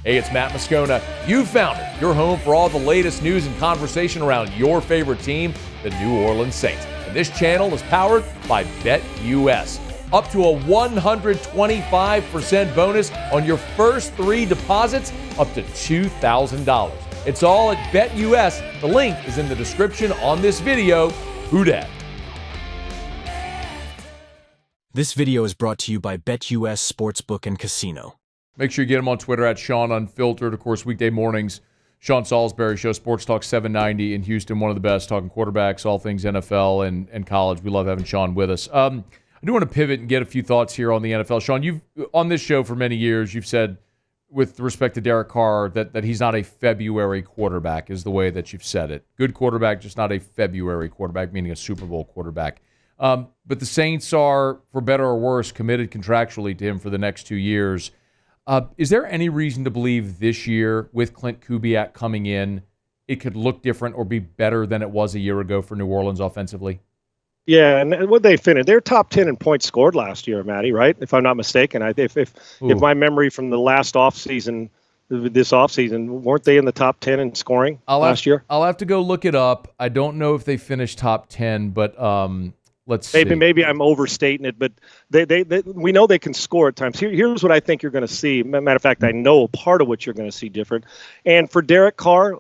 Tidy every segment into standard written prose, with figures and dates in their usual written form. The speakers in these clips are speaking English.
Hey, it's Matt Moscona. You found it. Your home for all the latest news and conversation around your favorite team, the New Orleans Saints. And this channel is powered by BetUS. Up to a 125% bonus on your first 3 deposits, up to $2,000. It's all at BetUS. The link is in the description on this video. Who dat? This video is brought to you by BetUS Sportsbook and Casino. Make sure you get him on Twitter at Sean Unfiltered. Of course, weekday mornings, Sean Salisbury Show, Sports Talk 790 in Houston, one of the best, talking quarterbacks, all things NFL and college. We love having Sean with us. I do want to pivot and get a few thoughts here on the NFL. Sean, you've on this show for many years, you've said with respect to Derek Carr that he's not a February quarterback is the way that you've said it. Good quarterback, just not a February quarterback, meaning a Super Bowl quarterback. But the Saints are, for better or worse, committed contractually to him for the next 2 years. Is there any reason to believe this year, with Klint Kubiak coming in, it could look different or be better than it was a year ago for New Orleans offensively? Yeah, and what they finished, they're top 10 in points scored last year, Matty, right? If I'm not mistaken. If my memory from the last offseason, this offseason, weren't they in the top 10 in scoring last year? I'll have to go look it up. I don't know if they finished top 10, but let's see. Maybe I'm overstating it, but they we know they can score at times. Here's what I think you're going to see. Matter of fact, I know part of what you're going to see different. And for Derek Carr,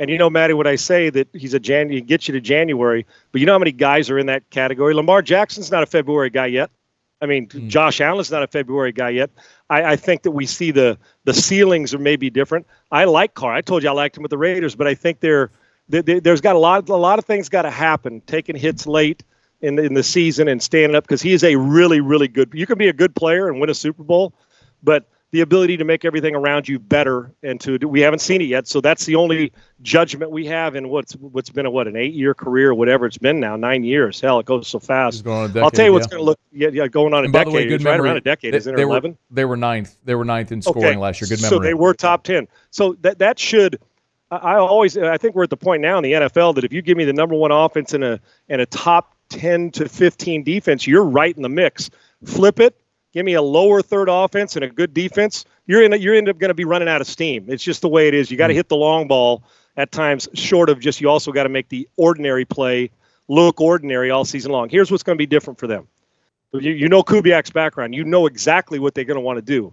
and you know, Matty, what I say that he gets you to January, but you know how many guys are in that category? Lamar Jackson's not a February guy yet. I mean, Josh Allen's not a February guy yet. I think that we see the ceilings are maybe different. I like Carr. I told you I liked him with the Raiders, but I think there's got a lot of things got to happen. Taking hits late in the season and standing up, because he is a really, really good. You can be a good player and win a Super Bowl, but the ability to make everything around you better we haven't seen it yet. So that's the only judgment we have in what's been an 8-year career, or whatever it's been now, 9 years. Hell, it goes so fast. Decade, I'll tell you what's going to look going on a decade. Way, good it's memory. Right around a decade, isn't it? 11. They were ninth. They were ninth in scoring last year. Good memory. So they were top 10. So that should. I think we're at the point now in the NFL that if you give me the number one offense and a top 10 to 15 defense, you're right in the mix. Flip it. Give me a lower third offense and a good defense. You're end up going to be running out of steam. It's just the way it is. You got to hit the long ball at times, short of just, you also got to make the ordinary play look ordinary all season long. Here's what's going to be different for them. You know Kubiak's background. You know exactly what they're going to want to do.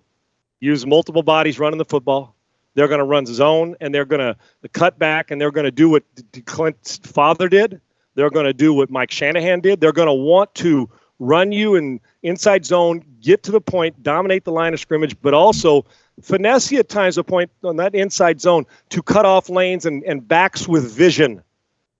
Use multiple bodies running the football. They're going to run zone, and they're going to cut back, and they're going to do what Clint's father did. They're going to do what Mike Shanahan did. They're going to want to run you in inside zone, get to the point, dominate the line of scrimmage, but also finesse you at times a point on that inside zone to cut off lanes and backs with vision.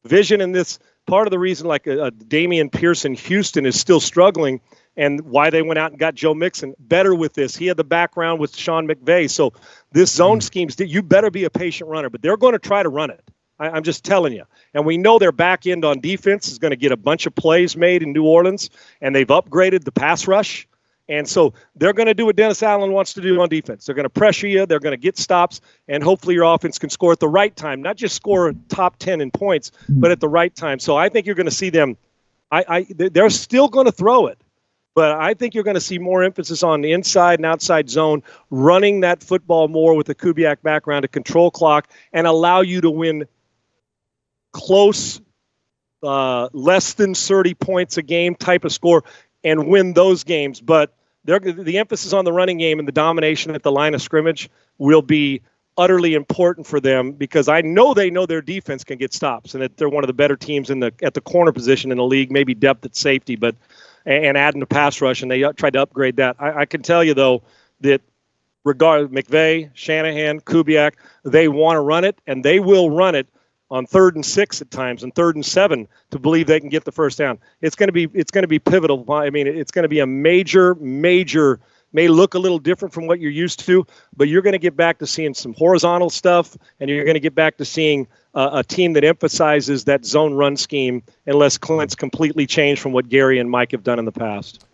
Vision in this part of the reason, like Damian Pierce in Houston is still struggling, and why they went out and got Joe Mixon better with this. He had the background with Sean McVay. So this zone schemes, you better be a patient runner, but they're going to try to run it. I'm just telling you. And we know their back end on defense is going to get a bunch of plays made in New Orleans, and they've upgraded the pass rush. And so they're going to do what Dennis Allen wants to do on defense. They're going to pressure you. They're going to get stops, and hopefully your offense can score at the right time, not just score top 10 in points, but at the right time. So I think you're going to see them. They're still going to throw it, but I think you're going to see more emphasis on the inside and outside zone, running that football more with the Kubiak background to control clock and allow you to win close, less than 30 points a game type of score and win those games. But the emphasis on the running game and the domination at the line of scrimmage will be utterly important for them, because I know they know their defense can get stops and that they're one of the better teams at the corner position in the league, maybe depth at safety, but and adding the pass rush, and they tried to upgrade that. I can tell you, though, that regardless, McVay, Shanahan, Kubiak, they want to run it, and they will run it on 3rd and 6 at times and 3rd and 7 to believe they can get the first down. It's going to be pivotal. I mean, it's going to be a major, may look a little different from what you're used to, but you're going to get back to seeing some horizontal stuff, and you're going to get back to seeing a team that emphasizes that zone run scheme, unless Clint's completely changed from what Gary and Mike have done in the past.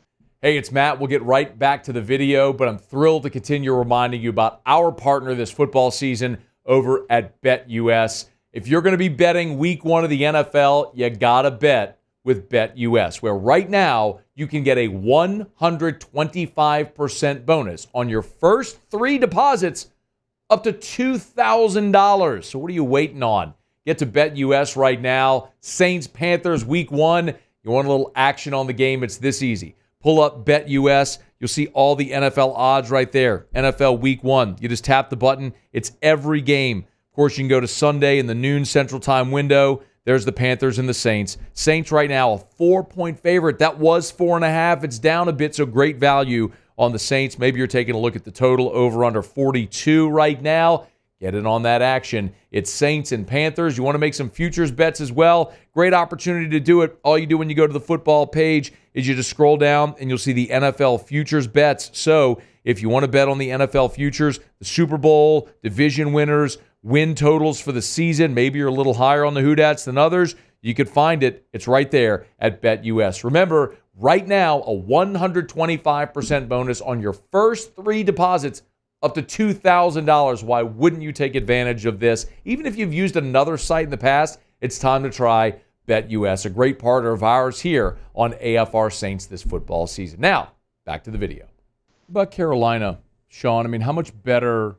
Hey, it's Matt. We'll get right back to the video, but I'm thrilled to continue reminding you about our partner this football season over at BetUS. If you're going to be betting week 1 of the NFL, you got to bet with BetUS, where right now you can get a 125% bonus on your first 3 deposits up to $2,000. So what are you waiting on? Get to BetUS right now. Saints Panthers week 1. You want a little action on the game? It's this easy. Pull up BetUS. You'll see all the NFL odds right there. NFL week 1. You just tap the button. It's every game. Of course, you can go to Sunday in the noon Central Time window. There's the Panthers and the Saints. Saints right now a 4-point favorite. That was 4.5. It's down a bit, so great value on the Saints. Maybe you're taking a look at the total over under 42 right now. Get in on that action. It's Saints and Panthers. You want to make some futures bets as well? Great opportunity to do it. All you do when you go to the football page is you just scroll down and you'll see the NFL futures bets. So if you want to bet on the NFL futures, the Super Bowl, division winners, win totals for the season, maybe you're a little higher on the Whodats than others, you could find it. It's right there at BetUS. Remember, right now, a 125% bonus on your first 3 deposits up to $2,000. Why wouldn't you take advantage of this? Even if you've used another site in the past, it's time to try BetUS, a great partner of ours here on AFR Saints this football season. Now, back to the video. About Carolina, Sean, I mean, how much better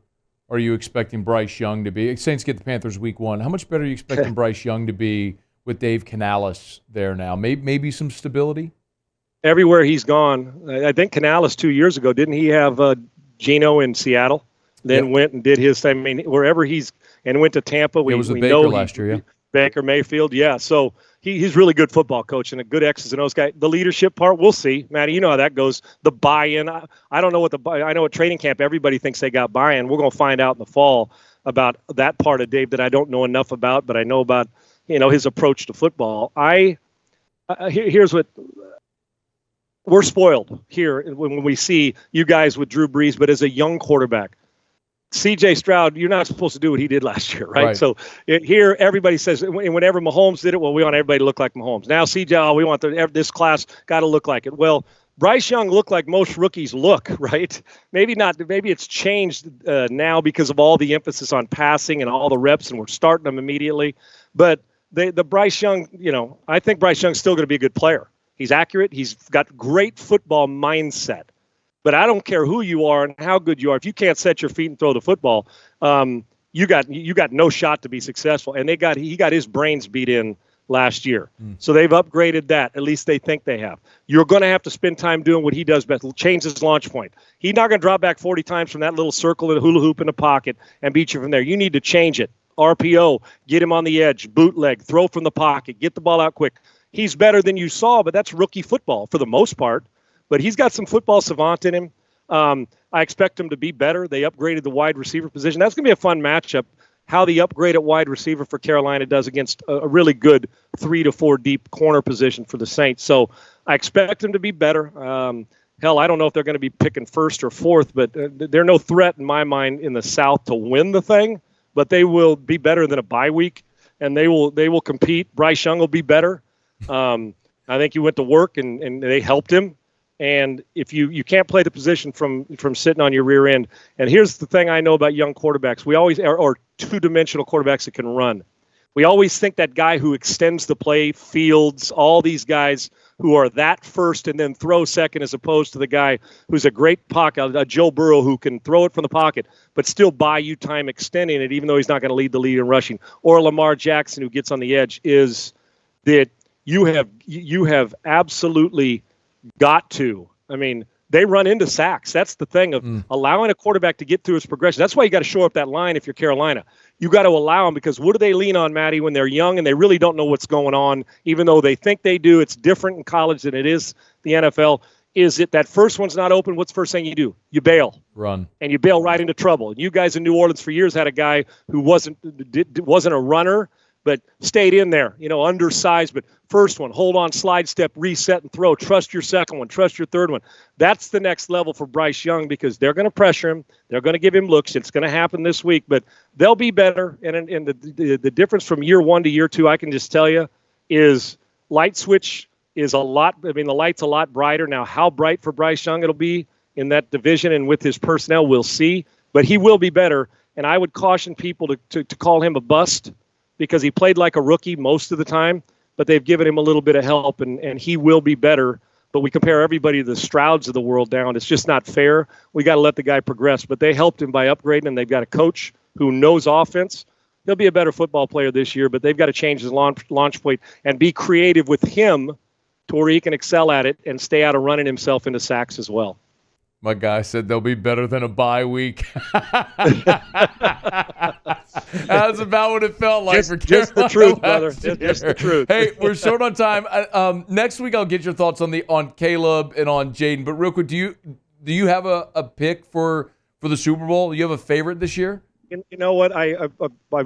are you expecting Bryce Young to be? Saints get the Panthers week 1. How much better are you expecting Bryce Young to be with Dave Canales there now? Maybe some stability? Everywhere he's gone. I think Canales 2 years ago, didn't he have Geno in Seattle, then went and did his thing. I mean, wherever and went to Tampa. It was with Baker last year, yeah. Baker Mayfield, yeah. So he's really good football coach and a good X's and O's guy. The leadership part, we'll see. Matty, you know how that goes. The buy-in. I don't know I know at training camp everybody thinks they got buy-in. We're going to find out in the fall about that part of Dave that I don't know enough about, but I know about his approach to football. Here's what. We're spoiled here when we see you guys with Drew Brees, but as a young quarterback, C.J. Stroud, you're not supposed to do what he did last year, right? So here everybody says, whenever Mahomes did it, well, we want everybody to look like Mahomes. Now C.J., we want this class got to look like it. Well, Bryce Young looked like most rookies look, right? Maybe not. Maybe it's changed now because of all the emphasis on passing and all the reps, and we're starting them immediately. But the Bryce Young, I think Bryce Young's still going to be a good player. He's accurate. He's got great football mindset. But I don't care who you are and how good you are. If you can't set your feet and throw the football, you got no shot to be successful. And he got his brains beat in last year. So they've upgraded that. At least they think they have. You're going to have to spend time doing what he does best. Change his launch point. He's not going to drop back 40 times from that little circle and hula hoop in the pocket and beat you from there. You need to change it. RPO, get him on the edge, bootleg, throw from the pocket, get the ball out quick. He's better than you saw, but that's rookie football for the most part. But he's got some football savant in him. I expect him to be better. They upgraded the wide receiver position. That's going to be a fun matchup, how the upgrade at wide receiver for Carolina does against a really good 3 to 4 deep corner position for the Saints. So I expect him to be better. Hell, I don't know if they're going to be picking first or fourth, but they're no threat in my mind in the South to win the thing. But they will be better than a bye week, and they will compete. Bryce Young will be better. I think he went to work and they helped him. And if you can't play the position from sitting on your rear end. And here's the thing I know about young quarterbacks. We always or two-dimensional quarterbacks that can run. We always think that guy who extends the play, Fields, all these guys who are that first and then throw second, as opposed to the guy who's a great pocket, a Joe Burrow who can throw it from the pocket, but still buy you time extending it, even though he's not going to lead the lead in rushing. Or Lamar Jackson, who gets on the edge, is that you have absolutely got to. I mean, they run into sacks. That's the thing of allowing a quarterback to get through his progression. That's why you got to shore up that line if you're Carolina. You got to allow them, because what do they lean on, Matty, when they're young and they really don't know what's going on, even though they think they do? It's different in college than it is the NFL. Is it that first one's not open? What's the first thing you do? You bail. Run. And you bail right into trouble. And you guys in New Orleans for years had a guy who wasn't a runner, but stayed in there, undersized, but first one, hold on, slide step, reset and throw. Trust your second one, trust your third one. That's the next level for Bryce Young, because they're going to pressure him. They're going to give him looks. It's going to happen this week, but they'll be better. And the difference from year 1 to year 2, I can just tell you, is light switch is a lot. I mean, the light's a lot brighter. Now, how bright for Bryce Young it'll be in that division and with his personnel, we'll see. But he will be better. And I would caution people to call him a bust, because he played like a rookie most of the time, but they've given him a little bit of help, and he will be better but we compare everybody to the Strouds of the world now, and it's just not fair. We got to let the guy progress. But they helped him by upgrading him. They've got a coach who knows offense. He'll be a better football player this year, but they've got to change his launch point and be creative with him to where he can excel at it and stay out of running himself into sacks as well. My guy said they'll be better than a bye week. That's about what it felt like for Carolina. Just the truth, brother. Just the truth. Hey, we're short on time. Next week I'll get your thoughts on Caleb and on Jaden. But real quick, do you have a pick for the Super Bowl? Do you have a favorite this year? You know what? I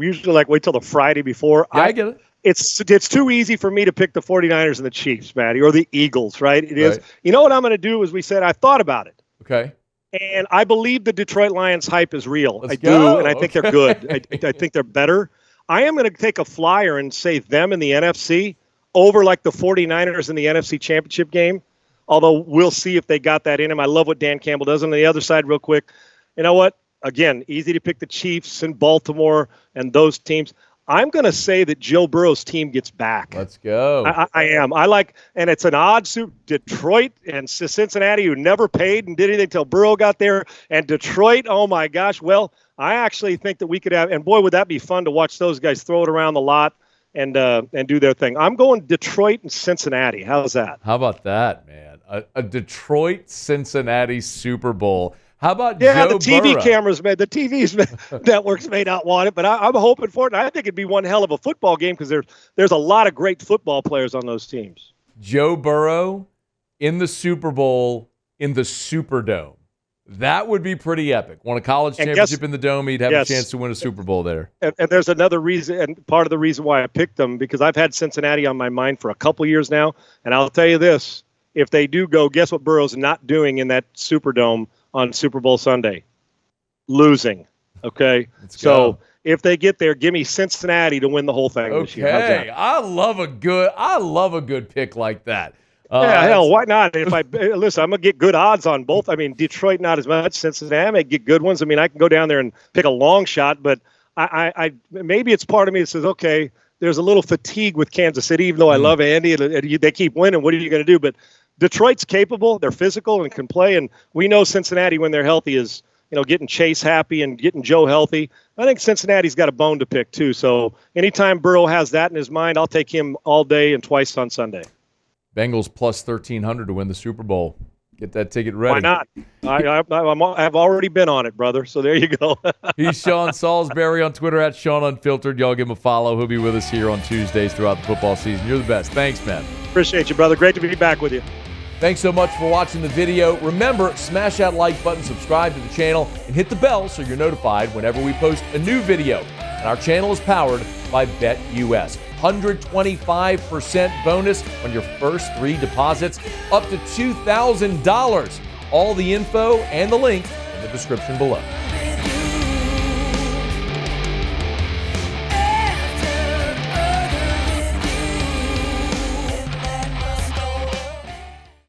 usually wait till the Friday before. Yeah, I get it. It's too easy for me to pick the 49ers and the Chiefs, Matty, or the Eagles, right? It is. You know what I'm going to do? As we said, I thought about it. Okay. And I believe the Detroit Lions hype is real. Let's I do, go. and I think they're good. I think they're better. I am going to take a flyer and say them in the NFC over like the 49ers in the NFC Championship game, although we'll see if they got that in them. I love what Dan Campbell does. On the other side, real quick, you know what? Again, easy to pick the Chiefs and Baltimore and those teams. I'm going to say that Joe Burrow's team gets back. Let's go. I am. I like, and it's an odd suit. Detroit and Cincinnati, who never paid and did anything until Burrow got there. And Detroit, oh my gosh. Well, I actually think that we could have, and boy, would that be fun to watch those guys throw it around the lot and do their thing. I'm going Detroit and Cincinnati. How's that? How about that, man? A Detroit-Cincinnati Super Bowl. How about Joe Joe the TV Burrow? cameras, man, the TVs networks may not want it, but I'm hoping for it. And I think it'd be one hell of a football game because there's a lot of great football players on those teams. Joe Burrow in the Super Bowl in the Superdome. That would be pretty epic. Won a college championship in the Dome. He'd have a chance to win a Super Bowl there. And there's another reason, and part of the reason why I picked them, because I've had Cincinnati on my mind for a couple years now. And I'll tell you this, if they do go, guess what Burrow's not doing in that Superdome on Super Bowl Sunday? Losing. Okay? So if they get there, give me Cincinnati to win the whole thing this year. How's that? I love a good pick like that. Yeah, hell, why not? If listen, I'm gonna get good odds on both. I mean, Detroit not as much. Cincinnati, I may get good ones. I mean, I can go down there and pick a long shot, but I maybe it's part of me that says, okay, there's a little fatigue with Kansas City, even though I love Andy and they keep winning. What are you going to do? But Detroit's capable. They're physical and can play, and we know Cincinnati when they're healthy is getting Chase happy and getting Joe healthy. I think Cincinnati's got a bone to pick too. So anytime Burrow has that in his mind, I'll take him all day and twice on Sunday. Bengals plus 1,300 to win the Super Bowl. Get that ticket ready. Why not? I've already been on it, brother. So there you go. He's Sean Salisbury on Twitter at Sean Unfiltered. Y'all give him a follow. He'll be with us here on Tuesdays throughout the football season. You're the best. Thanks, man. Appreciate you, brother. Great to be back with you. Thanks so much for watching the video. Remember, smash that like button, subscribe to the channel, and hit the bell so you're notified whenever we post a new video. And our channel is powered by BetUS. 125% bonus on your first 3 deposits, up to $2,000. All the info and the link in the description below.